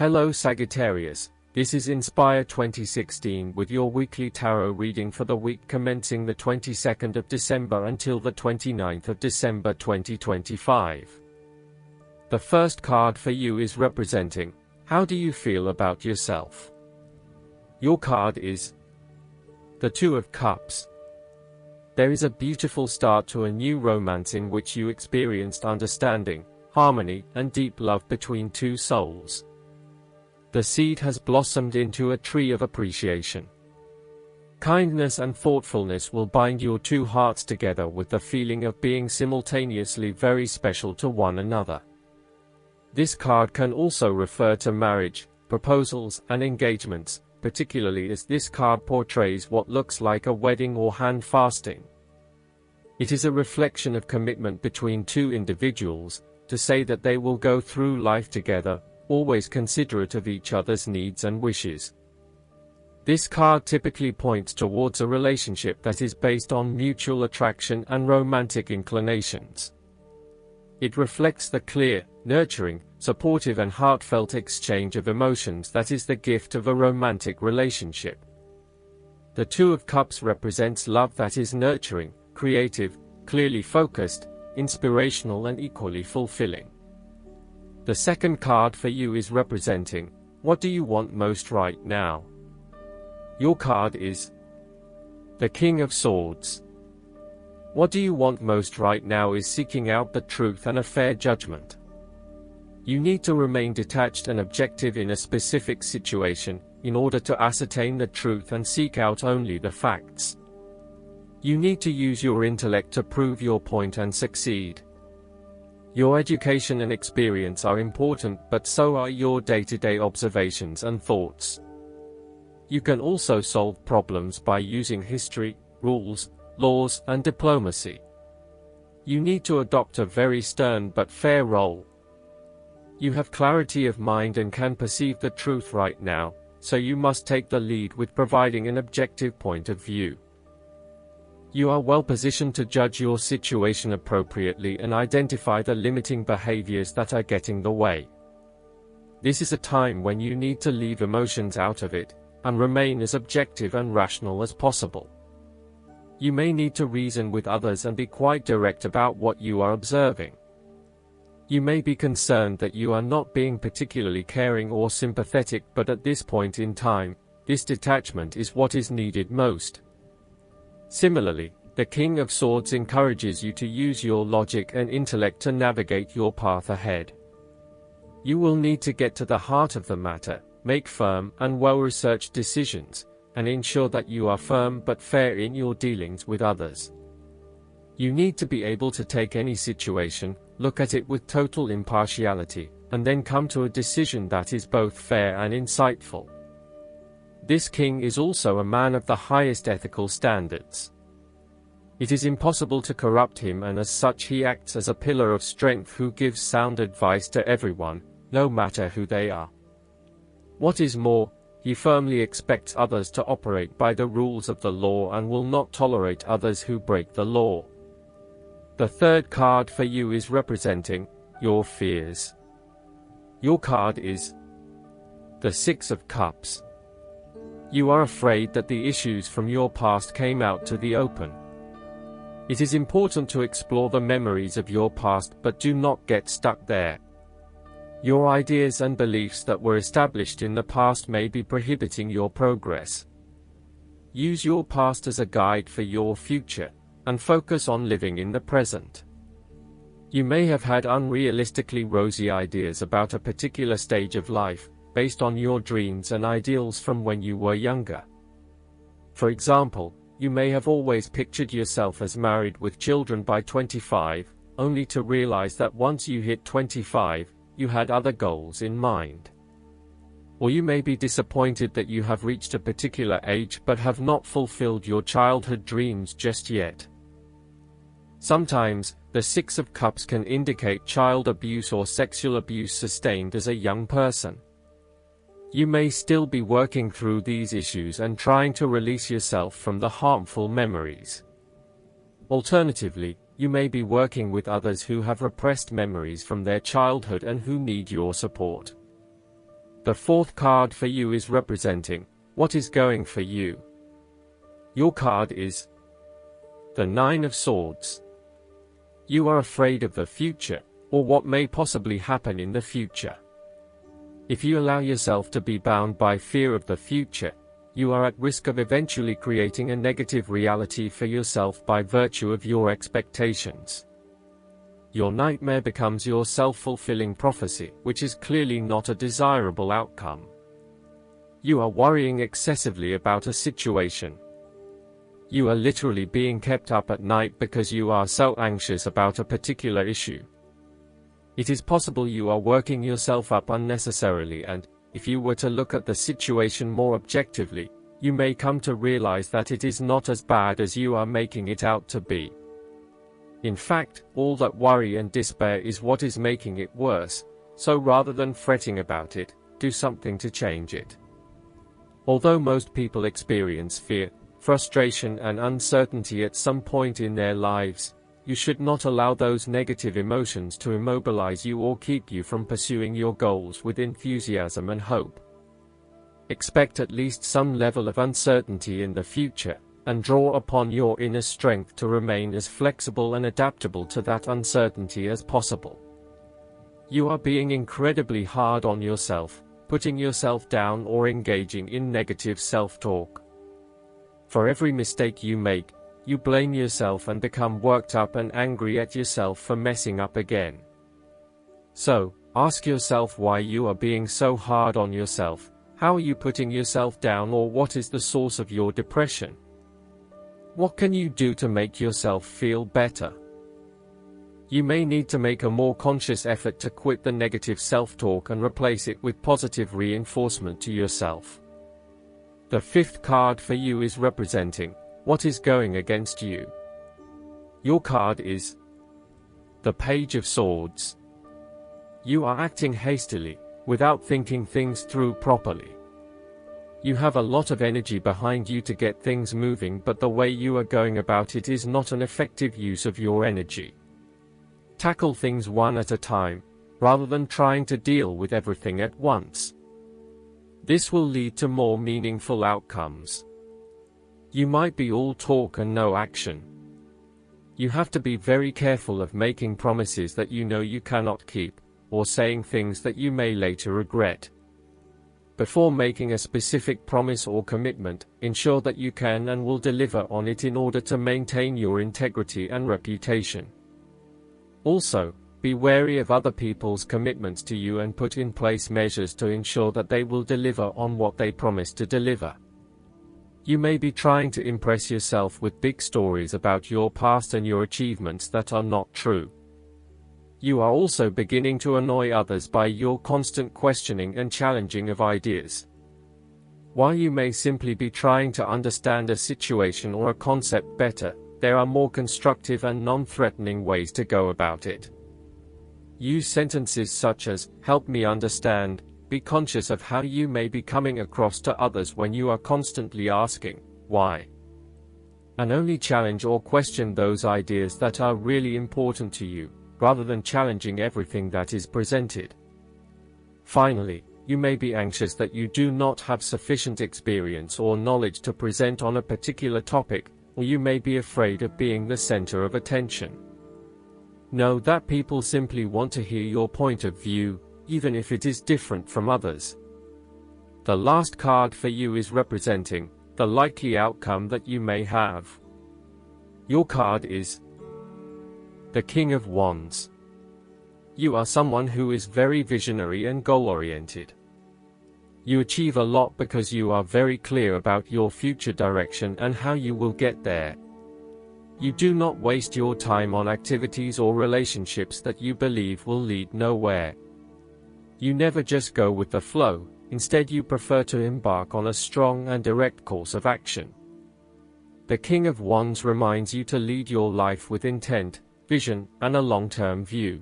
Hello Sagittarius, this is Inspire 2016 with your weekly tarot reading for the week commencing the 22nd of December until the 29th of December 2025. The first card for you is representing, how do you feel about yourself? Your card is the Two of Cups. There is a beautiful start to a new romance in which you experienced understanding, harmony, and deep love between two souls. The seed has blossomed into a tree of appreciation. Kindness and thoughtfulness will bind your two hearts together with the feeling of being simultaneously very special to one another. This card can also refer to marriage, proposals, and engagements, particularly as this card portrays what looks like a wedding or hand fasting. It is a reflection of commitment between two individuals, to say that they will go through life together, always considerate of each other's needs and wishes. This card typically points towards a relationship that is based on mutual attraction and romantic inclinations. It reflects the clear, nurturing, supportive and heartfelt exchange of emotions that is the gift of a romantic relationship. The Two of Cups represents love that is nurturing, creative, clearly focused, inspirational and equally fulfilling. The second card for you is representing, what do you want most right now? Your card is the King of Swords. What do you want most right now is seeking out the truth and a fair judgment. You need to remain detached and objective in a specific situation, in order to ascertain the truth and seek out only the facts. You need to use your intellect to prove your point and succeed. Your education and experience are important, but so are your day-to-day observations and thoughts. You can also solve problems by using history, rules, laws, and diplomacy. You need to adopt a very stern but fair role. You have clarity of mind and can perceive the truth right now, so you must take the lead with providing an objective point of view. You are well positioned to judge your situation appropriately and identify the limiting behaviors that are getting the way. This is a time when you need to leave emotions out of it, and remain as objective and rational as possible. You may need to reason with others and be quite direct about what you are observing. You may be concerned that you are not being particularly caring or sympathetic, but at this point in time, this detachment is what is needed most. Similarly, the King of Swords encourages you to use your logic and intellect to navigate your path ahead. You will need to get to the heart of the matter, make firm and well-researched decisions, and ensure that you are firm but fair in your dealings with others. You need to be able to take any situation, look at it with total impartiality, and then come to a decision that is both fair and insightful. This king is also a man of the highest ethical standards. It is impossible to corrupt him, and as such he acts as a pillar of strength who gives sound advice to everyone, no matter who they are. What is more, he firmly expects others to operate by the rules of the law and will not tolerate others who break the law. The third card for you is representing your fears. Your card is the Six of Cups. You are afraid that the issues from your past came out to the open. It is important to explore the memories of your past, but do not get stuck there. Your ideas and beliefs that were established in the past may be prohibiting your progress. Use your past as a guide for your future, and focus on living in the present. You may have had unrealistically rosy ideas about a particular stage of life, based on your dreams and ideals from when you were younger. For example, you may have always pictured yourself as married with children by 25, only to realize that once you hit 25, you had other goals in mind. Or you may be disappointed that you have reached a particular age but have not fulfilled your childhood dreams just yet. Sometimes, the Six of Cups can indicate child abuse or sexual abuse sustained as a young person. You may still be working through these issues and trying to release yourself from the harmful memories. Alternatively, you may be working with others who have repressed memories from their childhood and who need your support. The fourth card for you is representing what is going for you. Your card is the Nine of Swords. You are afraid of the future, or what may possibly happen in the future. If you allow yourself to be bound by fear of the future, you are at risk of eventually creating a negative reality for yourself by virtue of your expectations. Your nightmare becomes your self-fulfilling prophecy, which is clearly not a desirable outcome. You are worrying excessively about a situation. You are literally being kept up at night because you are so anxious about a particular issue. It is possible you are working yourself up unnecessarily, and if you were to look at the situation more objectively, you may come to realize that it is not as bad as you are making it out to be. In fact, all that worry and despair is what is making it worse, so rather than fretting about it, do something to change it. Although most people experience fear, frustration and uncertainty at some point in their lives, you should not allow those negative emotions to immobilize you or keep you from pursuing your goals with enthusiasm and hope. Expect at least some level of uncertainty in the future, and draw upon your inner strength to remain as flexible and adaptable to that uncertainty as possible. You are being incredibly hard on yourself, putting yourself down or engaging in negative self-talk. For every mistake you make, you blame yourself and become worked up and angry at yourself for messing up again. So, ask yourself why you are being so hard on yourself. How are you putting yourself down, or what is the source of your depression? What can you do to make yourself feel better? You may need to make a more conscious effort to quit the negative self-talk and replace it with positive reinforcement to yourself. The fifth card for you is representing what is going against you. Your card is the Page of Swords. You are acting hastily, without thinking things through properly. You have a lot of energy behind you to get things moving, but the way you are going about it is not an effective use of your energy. Tackle things one at a time, rather than trying to deal with everything at once. This will lead to more meaningful outcomes. You might be all talk and no action. You have to be very careful of making promises that you know you cannot keep, or saying things that you may later regret. Before making a specific promise or commitment, ensure that you can and will deliver on it in order to maintain your integrity and reputation. Also, be wary of other people's commitments to you and put in place measures to ensure that they will deliver on what they promise to deliver. You may be trying to impress yourself with big stories about your past and your achievements that are not true. You are also beginning to annoy others by your constant questioning and challenging of ideas. While you may simply be trying to understand a situation or a concept better, there are more constructive and non-threatening ways to go about it. Use sentences such as, "Help me understand." Be conscious of how you may be coming across to others when you are constantly asking, "Why?" And only challenge or question those ideas that are really important to you, rather than challenging everything that is presented. Finally, you may be anxious that you do not have sufficient experience or knowledge to present on a particular topic, or you may be afraid of being the center of attention. Know that people simply want to hear your point of view, even if it is different from others. The last card for you is representing the likely outcome that you may have. Your card is the King of Wands. You are someone who is very visionary and goal-oriented. You achieve a lot because you are very clear about your future direction and how you will get there. You do not waste your time on activities or relationships that you believe will lead nowhere. You never just go with the flow, instead you prefer to embark on a strong and direct course of action. The King of Wands reminds you to lead your life with intent, vision, and a long-term view.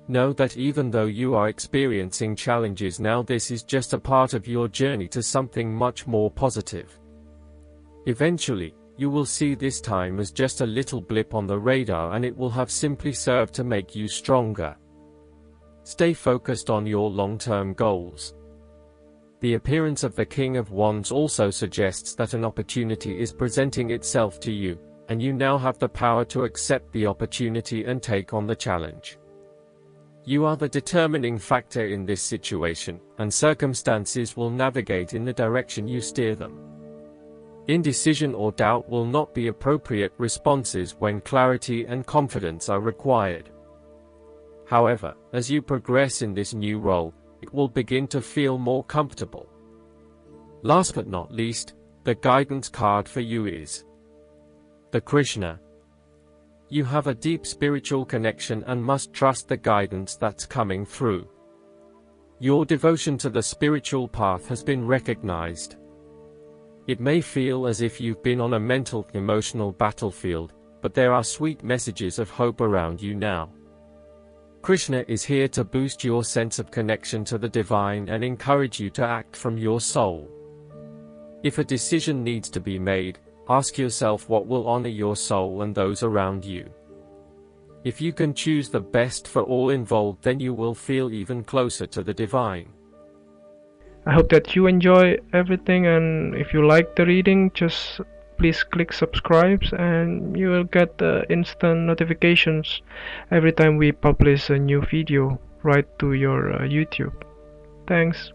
Know that even though you are experiencing challenges now, this is just a part of your journey to something much more positive. Eventually, you will see this time as just a little blip on the radar, and it will have simply served to make you stronger. Stay focused on your long-term goals, The appearance of the King of Wands also suggests that an opportunity is presenting itself to you, and you now have the power to accept the opportunity and take on the challenge. You are the determining factor in this situation, and circumstances will navigate in the direction you steer them. Indecision or doubt will not be appropriate responses when clarity and confidence are required. However, as you progress in this new role, it will begin to feel more comfortable. Last but not least, the guidance card for you is the Krishna. You have a deep spiritual connection and must trust the guidance that's coming through. Your devotion to the spiritual path has been recognized. It may feel as if you've been on a mental, emotional battlefield, but there are sweet messages of hope around you now. Krishna is here to boost your sense of connection to the divine and encourage you to act from your soul. If a decision needs to be made, ask yourself what will honor your soul and those around you. If you can choose the best for all involved, then you will feel even closer to the divine. I hope that you enjoy everything, and if you like the reading, just please click subscribe and you will get instant notifications every time we publish a new video right to your YouTube. Thanks.